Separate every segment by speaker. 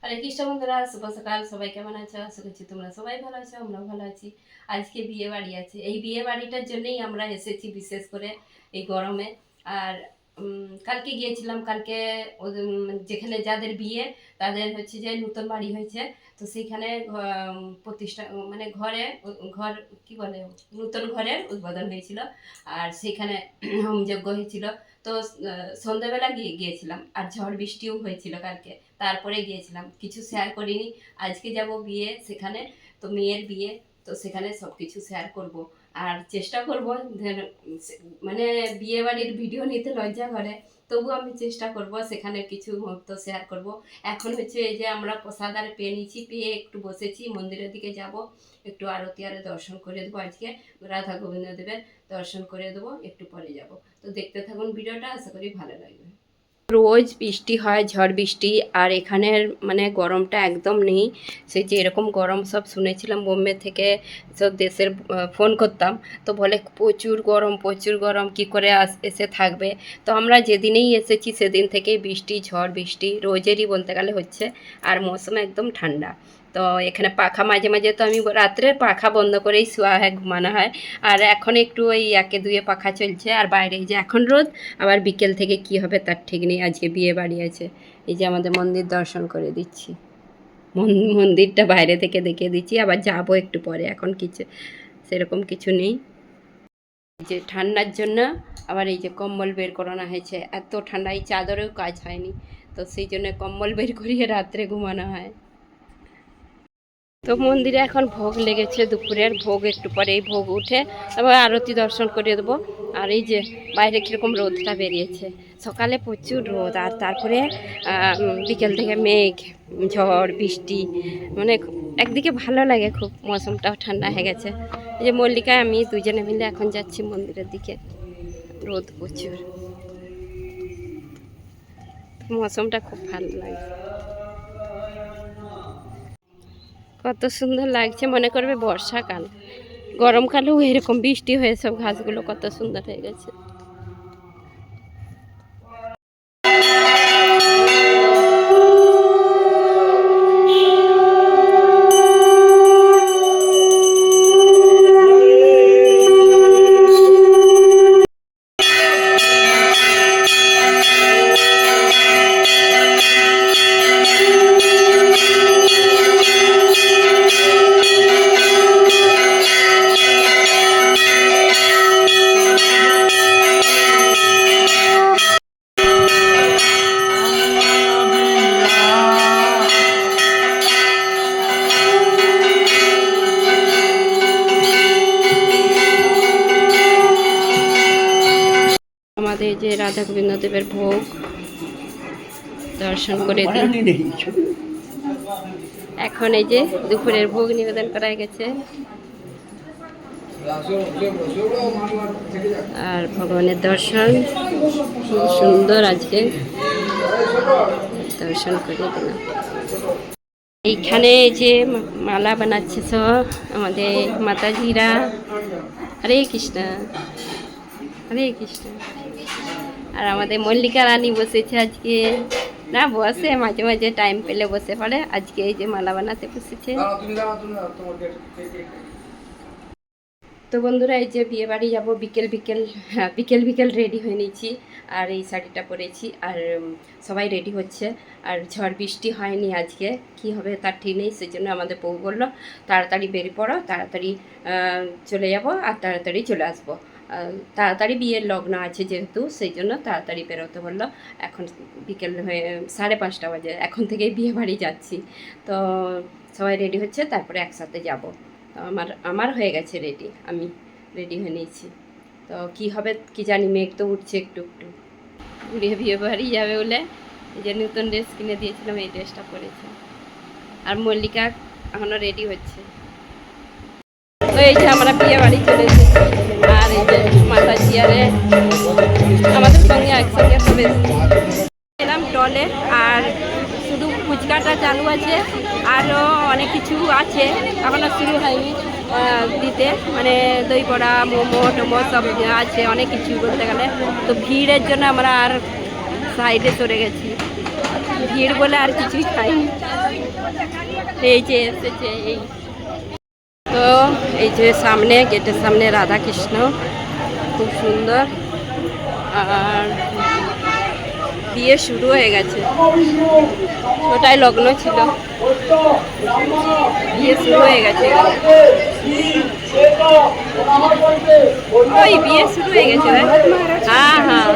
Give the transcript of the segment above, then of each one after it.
Speaker 1: হরে কৃষ্ণ বন্ধুরা, শুভ সকাল। সবাই কেমন আছো? আশা করছি তোমরা সবাই ভালো আছো, আমরাও ভালো আছি। আজকে বিয়ে বাড়ি আছে, এই বিয়ে বাড়িটার জন্যই আমরা এসেছি, বিশেষ করে এই গরমে। আর কালকে গিয়েছিলাম, কালকে যেখানে যাদের বিয়ে তাদের হচ্ছে যে নতুন বাড়ি হয়েছে, তো সেইখানে প্রতিষ্ঠা মানে ঘর কি বলে, নতুন ঘরের উদ্বোধন হয়েছিল। আর সেখানে হোমযজ্ঞ হয়েছিল। তো সন্ধ্যাবেলা গিয়েছিলাম, আর ঝড় বৃষ্টিও হয়েছিল কালকে, তারপরে গিয়েছিলাম, কিছু শেয়ার করিনি। আজকে যাব বিয়ে, সেখানে তো মেয়ের বিয়ে, তো সেখানে সব কিছু শেয়ার করব। আর চেষ্টা করব, মানে বিয়ে বাড়ির ভিডিও নিতে লজ্জা করে, তবু আমি চেষ্টা করব সেখানে কিছু মুহূর্ত শেয়ার করব। এখন হচ্ছে এই যে আমরা প্রসাদ আর পেয়ে নিচ্ছি, পেয়ে একটু বসেছি, মন্দিরের দিকে যাব, একটু আরতি আর দর্শন করে দেবো। আজকে রাধা গোবিন্দ দেবের দর্শন করে দেবো, একটু পরে যাব। তো দেখতে থাকুন ভিডিওটা, আশা করি ভালো লাগবে। রোজ বৃষ্টি হয়, ঝড় বৃষ্টি, আর এখানের মানে গরমটা একদম নেই। সেই যে এরকম গরম সব শুনেছিলাম বোম্বে থেকে, সব দেশের ফোন করতাম, তো বলে প্রচুর গরম, প্রচুর গরম, কি করে এসে থাকবে। তো আমরা যেদিনেই এসেছি সেদিন থেকেই বৃষ্টি, ঝড় বৃষ্টি রোজেরই বলতে গেলে হচ্ছে। আর মৌসুম একদম ঠান্ডা। তো এখানে পাখা মাঝে মাঝে, তো আমি রাত্রে পাখা বন্ধ করেই শোয়া হয়, ঘুমানো হয়। আর এখন একটু ওই একে দুয়ে পাখা চলছে। আর বাইরে যে এখন রোদ, আবার বিকেল থেকে কি হবে তার ঠিক নেই। আজকে বিয়ে বাড়ি আছে, এই যে আমাদের মন্দির দর্শন করে দিচ্ছি, মন্দিরটা বাইরে থেকে দেখে দিচ্ছি, আবার যাবো একটু পরে, এখন কিছু সেরকম কিছু নেই। যে ঠান্ডার জন্য আবার এই যে কম্বল বের করানো হয়েছে, এত ঠান্ডা, এই চাদরেও কাজ হয়নি, তো সেই জন্য কম্বল বের করিয়ে রাত্রে ঘুমানো হয়। তো মন্দিরে এখন ভোগ লেগেছে, দুপুরের ভোগ, একটু পরে এই ভোগ উঠে তারপর আরতি দর্শন করে দেবো। আর এই যে বাইরে কীরকম রোদটা বেরিয়েছে, সকালে প্রচুর রোদ, আর তারপরে বিকেল থেকে মেঘ, ঝড় বৃষ্টি, মানে একদিকে ভালো লাগে খুব, মৌসুমটাও ঠান্ডা হয়ে গেছে। এই যে মল্লিকা আমি দুজনে মিলে এখন যাচ্ছি মন্দিরের দিকে, রোদ প্রচুর, মৌসুমটা খুব ভালো লাগে, কত সুন্দর লাগছে, মনে করবে বর্ষাকাল। গরমকালেও এরকম বৃষ্টি হয়ে সব ঘাসগুলো কত সুন্দর হয়ে গেছে। আমাদের যে রাধা গোবিন্দ দেবের ভোগ দর্শন করে দিই। এখন এই যে দুপুরের ভোগ নিবেদন করা গেছে, আর ভগবানের দর্শন খুব সুন্দর, আজকে দর্শন করে দিলাম। এইখানে যে মালা বানাচ্ছে সব আমাদের মাতাজিরা। হরে কৃষ্ণ, হরে কৃষ্ণ। আর আমাদের মল্লিকা রানী বসেছে আজকে, না বসে মাঝে মাঝে টাইম পেলে বসে পড়ে, আজকে এই যে মালা বানাতে বসেছে। তো বন্ধুরা, এই যে বিয়ে বাড়ি যাবো, বিকেল বিকেল রেডি হয়ে নিয়েছি, আর এই শাড়িটা পরেছি, আর সবাই রেডি হচ্ছে। আর ঝড় বৃষ্টি হয়নি আজকে, কি হবে তার ঠিক নেই, সেই জন্য আমাদের বউ বললো তাড়াতাড়ি বেরিয়ে পড়ো, তাড়াতাড়ি চলে যাব আর তাড়াতাড়ি চলে আসবো। তাড়াতাড়ি বিয়ের লগ্ন আছে যেহেতু, সেই জন্য তাড়াতাড়ি বেরোতে বললো। এখন বিকেল হয়ে 5:30 বাজে, এখন থেকেই বিয়ে বাড়ি যাচ্ছি। তো সবাই রেডি হচ্ছে, তারপরে একসাথে যাব। আমার হয়ে গেছে রেডি, আমি রেডি হয়ে নিয়েছি। তো কি হবে কি জানি, মেঘ তো উঠছে একটু একটু। বিয়ে বাড়ি যাবে বলে এই যে নতুন ড্রেস কিনে দিয়েছিলাম, এই ড্রেসটা পরেছে। আর মল্লিকা এখনও রেডি হচ্ছে। তো এই যে আমরা বিয়ে বাড়ি চলে এসেছি, আর এই যে মাতাজি আরে আমাদের সঙ্গে একসঙ্গে সব এলাম টলে। আর শুধু ফুচকাটা চালু আছে, আরও অনেক কিছু আছে, এখনও শুরু হয়নি দিতে, মানে দই বড়া, মোমো টোমো সব আছে, অনেক কিছু বলতে গেলে। তো ভিড়ের জন্য আমরা আর সাইডে সরে গেছি। ভিড় বলে আর কিছুই খাইনি। এই যে এসেছে এই তো, এই যে সামনে গেটের সামনে রাধা কৃষ্ণ খুব সুন্দর। আর বিয়ে শুরু হয়ে গেছে, ওটাই লগ্ন ছিল, বিয়ে শুরু হয়ে গেছে। ওই বিয়ে শুরু হয়ে গেছে। হ্যাঁ হ্যাঁ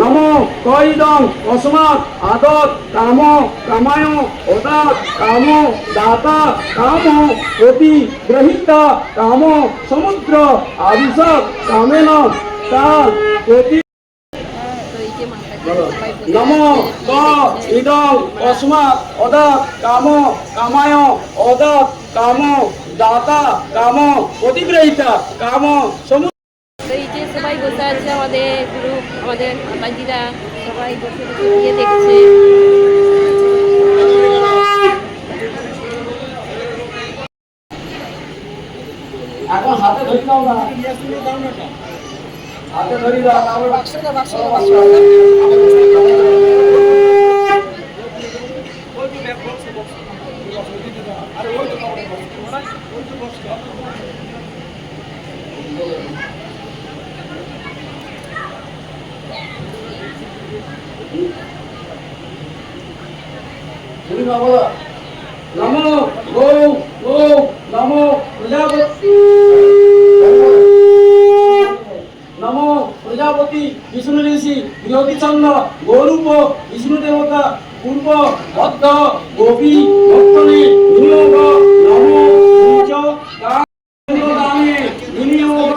Speaker 2: নমো কৈদং অস্মাৎ আদত কাম কামায় ওদা কাম দাতা কাম অতি গ্রহীতা কাম সমুদ্র আবিষক কামেন তার প্রতি নমো ক ইদং অস্মাৎ অদা কাম কামায় ওদা কাম দাতা কাম অতিগ্রহীতা কাম সমুদ্র।
Speaker 1: তো এই যে সবাই বসে আছে, আমাদের গ্রুপ, আমাদের মাতাজিরা সবাই বসে বসে বিয়ে দেখছে।
Speaker 2: এখন হাতে ধরি দাও না, হাতে ধরি দাও আমরা বাক্সটা নমো গৌ গৌ নমো প্রজাপতি নমো প্রজাপতি বিষ্ণু ঋষি বৃহতি চন্দ্র গৌরূপ বিষ্ণু দেবতা পূর্ব বদ্ধ গোপী ভক্তনে বিনিয়োগ নমো উচ্চ দানে বিনিয়োগ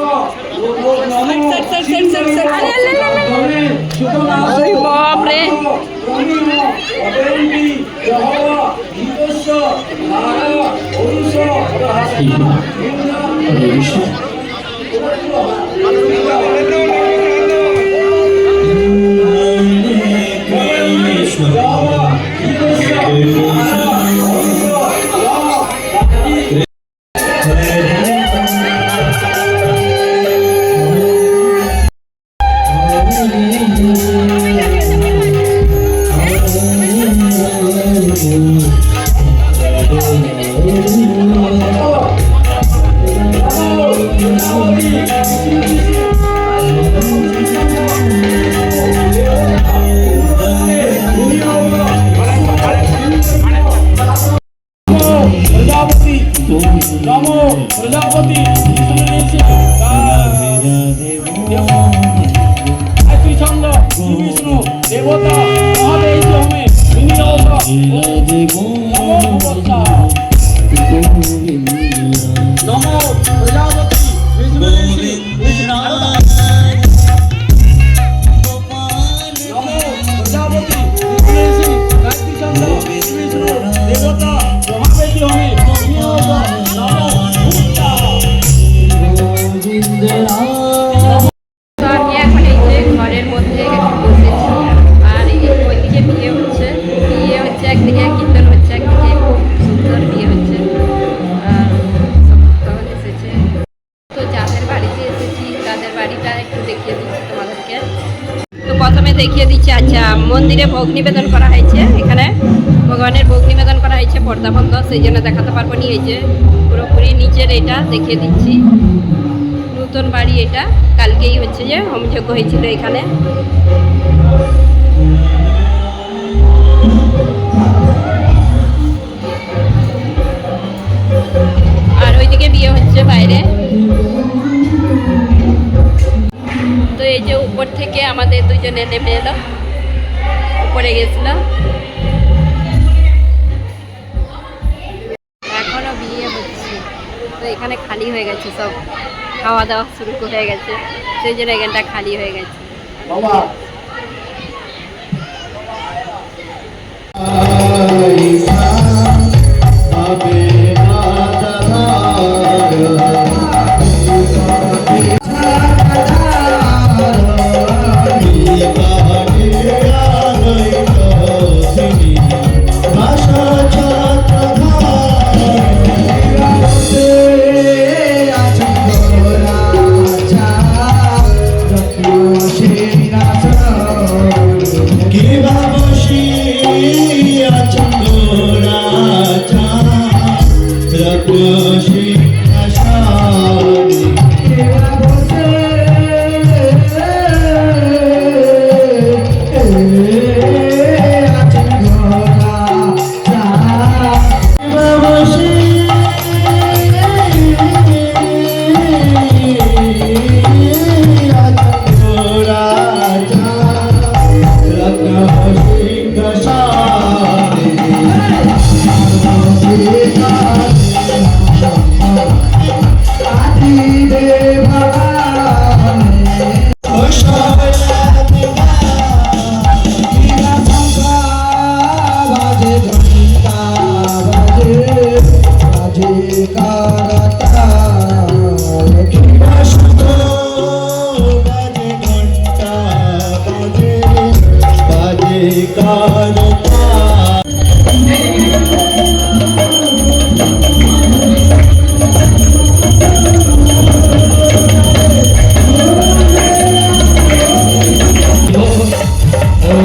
Speaker 2: নমো প্রজাপতি ছন্দ বিষ্ণু দেবতা মহাদেব হোমে বিনিয়োগ নমো প্রজাপতি বিষ্ণু নমো প্রজাপতি বিষ্ণু ছন্দ বিষ্ণু দেবতা মহাদেব হোমে বিনিয়োগ
Speaker 1: ঘরের মধ্যে বসেছি। আর ওইদিকে বিয়ে হচ্ছে, একদিকে কীর্তন হচ্ছে, একদিকে খুব সুন্দর বিয়ে হচ্ছে। আর সব ভক্তগণ এসেছে। তো যাদের বাড়িতে এসেছি তাদের বাড়িটা একটু দেখিয়ে দিচ্ছি তোমাদেরকে। তো প্রথমে দেখিয়ে দিচ্ছি, আচ্ছা মন্দিরে ভোগ নিবেদন করা হয়েছে, এখানে ভগবানের ভোগ নিবেদন করা হয়েছে, পর্দা বন্ধ সেই জন্য দেখাতে পারবো নি। এই যে পুরোপুরি নিচের এটা দেখিয়ে দিচ্ছি, নতুন বাড়ি এটা, কালকেই হচ্ছে যে হোমযজ্ঞ হয়েছিল এখানে। আর ওইদিকে বিয়ে হচ্ছে বাইরে। তো এই যে উপর থেকে আমাদের দুজনে নেমে এলো, উপরে গেছিল। এখনো বিয়ে হচ্ছে, তো এখানে খালি হয়ে গেছে, সব খাওয়া দাওয়া শুরু হয়ে গেছে, সেই জন্য এখানটা খালি হয়ে গেছে।
Speaker 3: Bye.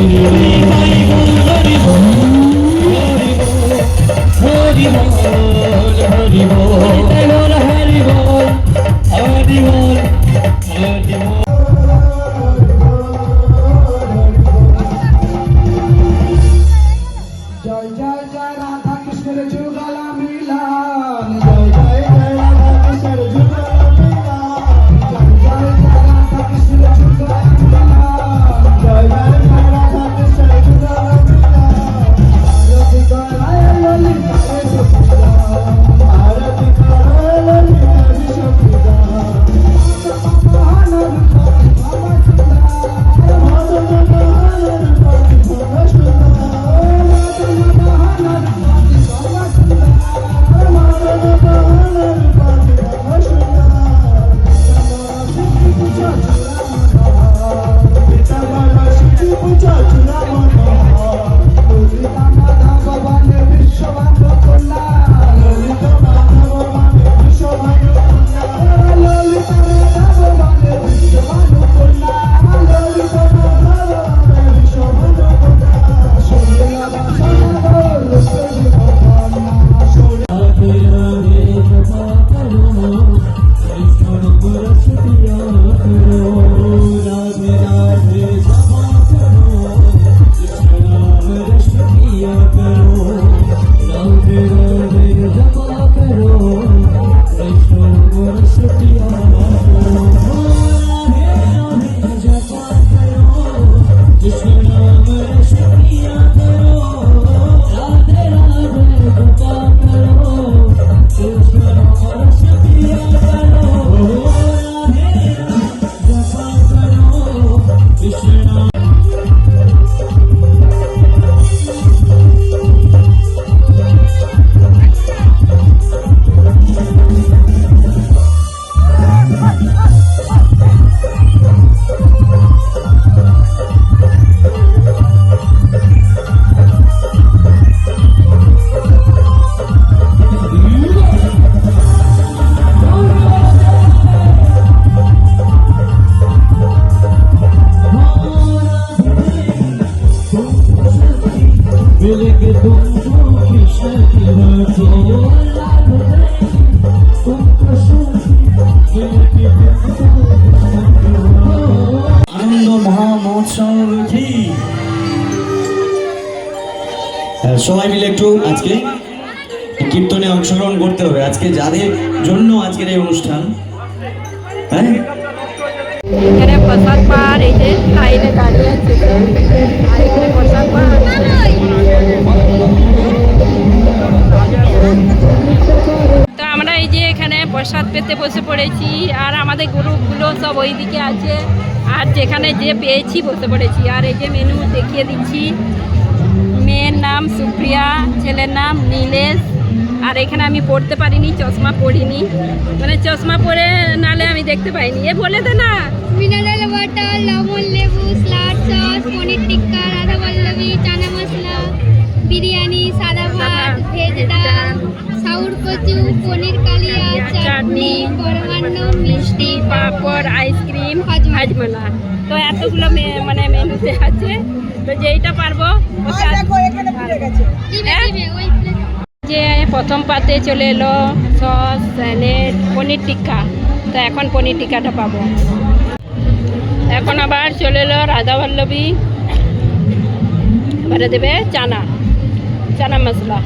Speaker 3: জয় জয় জয় রাধা কৃষ্ণের যুগলা মিলন জয় জয় জয় রাধা কৃষ্ণের যুগলা মিলন জয় জয় জয় রাধা কৃষ্ণের যুগলা মিলন জয় জয় জয় রাধা কৃষ্ণের যুগলা মিলন আরতি করায় ললিতা আরতি করায় ললিতা বিশ্বপূজা মহানবী
Speaker 2: আনন্দ মহামহোৎসব কি সবাই মিলে একটু আজকে কীর্তনে অংশগ্রহণ করতে হবে আজকে যাদের জন্য আজকের এই অনুষ্ঠান। হ্যাঁ
Speaker 1: এখানে প্রসাদ পাওয়ার এই যে লাইনে দাঁড়িয়ে আছে আর এখানে প্রসাদ পাওয়ার তো আমরা এই যে এখানে প্রসাদ পেতে বসে পড়েছি আর আমাদের গ্রুপগুলো সব ওই দিকে আছে আর যেখানে যে পেয়েছি বসে পড়েছি আর এই যে মেনু দেখিয়ে দিচ্ছি। মেয়ের নাম সুপ্রিয়া, ছেলের নাম নীলেশ। আর এখানে আমি পড়তে পারিনি, চশমা পরিনি, মানে চশমা পরে নালে আমি দেখতে পাইনি। এ বলে দে না।
Speaker 4: মিনারেল ওয়াটার, লেমন লেবু, স্লাড সস, পনির টিক্কা, রাধা পল্লবী, চানা মশলা, বিরিয়ানি, সাদা ভাত, ভেজ ডাল, সাউর কচু, পনির কালিয়া, চাটনি, পরমান্ন, মিষ্টি,
Speaker 1: পাঁপড়, আইসক্রিম,
Speaker 4: হাজমা।
Speaker 1: হাজমালা। তো এতগুলো মানে মেনুতে আছে, তো যেইটা পারবো যে প্রথম পাতে চলে এলো সস, স্যালেড, পনির টিক্কা। তো এখন পনির টিক্কাটা পাবো। এখন আবার চলে এলো রাধা পল্লবী, এবারে দেবে চানা মশলা।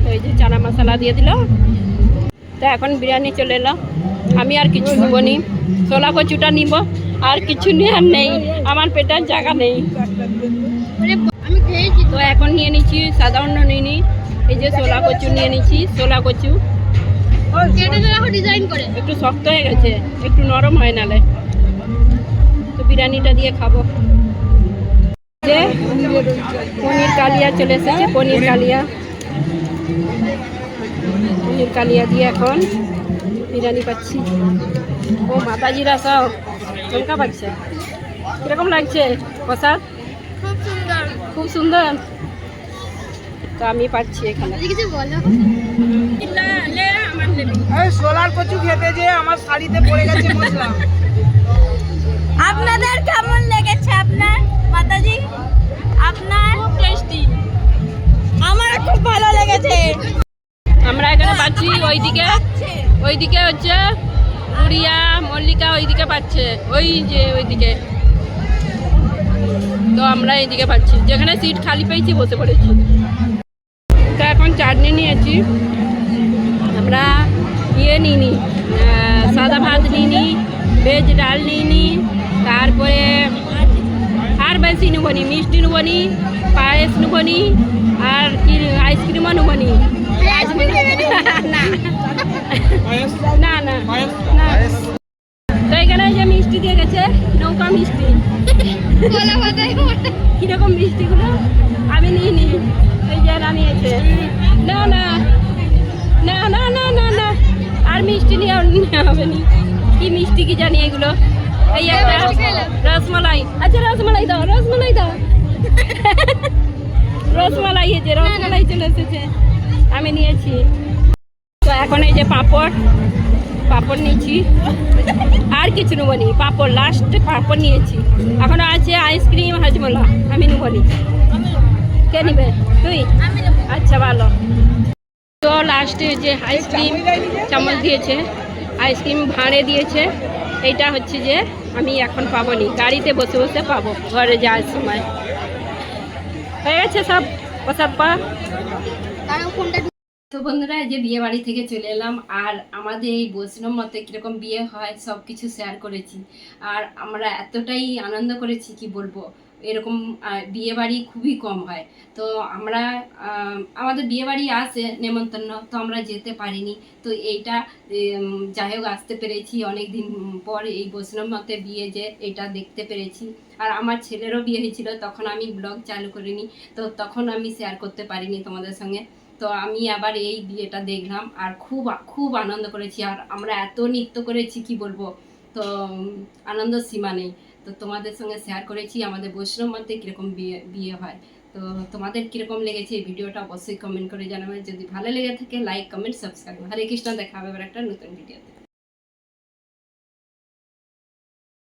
Speaker 1: তো এই যে চানা মশলা দিয়ে দিল। তো এখন বিরিয়ানি চলে এলো। আমি আর কিছু নেবো নি, ছোলা কচুটা নিব, আর কিছু নেওয়ার নেই, আমার পেটের জায়গা নেই।
Speaker 4: আমি খেয়েছি।
Speaker 1: তো এখন নিয়ে নিচ্ছি, সাধারণ নিইনি, এই যে ছোলা কচু নিয়ে নিচ্ছি। ছোলা কচু
Speaker 4: কেটে দেখো ডিজাইন করে।
Speaker 1: একটু শক্ত হয়ে গেছে, একটু নরম হয় নালে। তো বিরিয়ানিটা দিয়ে খাবো। যে পনির কালিয়া চলে এসেছে, পনির কালিয়া দিয়ে এখন বিরিয়ানি পাচ্ছি। ও মাতাজিরা সব চমকা পাচ্ছে। কিরকম লাগছে প্রসাদ?
Speaker 4: খুব সুন্দর।
Speaker 1: খুব সুন্দর। তো আমি পাচ্ছি এখানে।
Speaker 4: কিছু বলো।
Speaker 1: আমার নেবি।
Speaker 5: সোলার কচু খেতে যে আমার শাড়িতে পড়ে গেছে মশলা।
Speaker 4: আপনাদের কেমন লেগেছে আপনার মাতাজি? আপনার টেস্টি, আমার খুব ভালো লেগেছে।
Speaker 5: আমরা এখানে পাচ্ছি ওইদিকে হচ্ছে গুড়িয়া মল্লিকা ওইদিকে পাচ্ছে, ওই যে ওইদিকে। তো আমরা এইদিকে পাচ্ছি, যেখানে সিট খালি পেয়েছি বসে পড়েছি। তো এখন চাটনি নিয়েছি আমরা, নিইনি, সাদা ভাত নিইনি, ভেজ ডাল নিইনি, তারপরে আর বেশি নেবো নি, মিষ্টি নেবো নি, পায়েস নেবো নি, আর কি আইসক্রিমও নেবো নি। না না না না। তো এখানে যে মিষ্টি দিয়ে গেছে, নৌকা মিষ্টি, কিরকম মিষ্টিগুলো আমি নিইনি, এই যে এরা নিয়েছে। না না না না না না না, আর মিষ্টি নিয়ে হবে নি। কি মিষ্টি কি জানি এগুলো। এই একটা রসমালাই, আচ্ছা রসমালাই দাও, রসমালাই দাও। রসমালাই, এই যে রসমালাই চলে এসেছে, আমি নিয়েছি। তো এখন এই যে পাঁপড় নিয়েছি, আর কিছু নেবো নি, পাঁপড় লাস্টে পাঁপড় নিয়েছি। এখনো আছে আইসক্রিম হাজমোলা, আমি নেবো নি। কে নিবে? তুই? আচ্ছা ভালো। তো লাস্টে যে আইসক্রিম চামচ দিয়েছে, আইসক্রিম ভাঁড়ে দিয়েছে, এইটা হচ্ছে যে আমি এখন পাবো নি, গাড়িতে বসে বসে পাবো ঘরে যাওয়ার সময়। হয়ে গেছে সব প্রসাদ পাওয়া।
Speaker 1: তো বন্ধুরা, এই যে বিয়ে বাড়ি থেকে চলে এলাম, আর আমাদের এই বৈষ্ণব মতে কীরকম বিয়ে হয় সব কিছু শেয়ার করেছি। আর আমরা এতটাই আনন্দ করেছি কি বলবো, এরকম বিয়ে বাড়ি খুবই কম হয়। তো আমরা আমাদের বিয়ে বাড়ি আসে নেমন্তন্ন, তো আমরা যেতে পারিনি। তো এইটা যাই হোক আসতে পেরেছি অনেক দিন পর, এই বৈষ্ণব মতে বিয়ে যে এটা দেখতে পেরেছি। আর আমার ছেলেরও বিয়ে হয়েছিল, তখন আমি ব্লগ চালু করিনি, তো তখন আমি শেয়ার করতে পারিনি তোমাদের সঙ্গে। তো আমি আবার এই বিয়েটা দেখলাম, আর খুব খুব আনন্দ করেছি। আর আমরা এত নৃত্য করেছি কি বলবো, তো আনন্দ সীমা নেই। তো তোমাদের সঙ্গে শেয়ার করেছি আমাদের বৈষ্ণব মধ্যে কীরকম বিয়ে হয়। তো তোমাদের কীরকম লেগেছে এই ভিডিওটা অবশ্যই কমেন্ট করে জানাবে। যদি ভালো লেগে থাকে লাইক কমেন্ট সাবস্ক্রাইব। হরে কৃষ্ণ, দেখা হবে এবার একটা নতুন ভিডিওতে।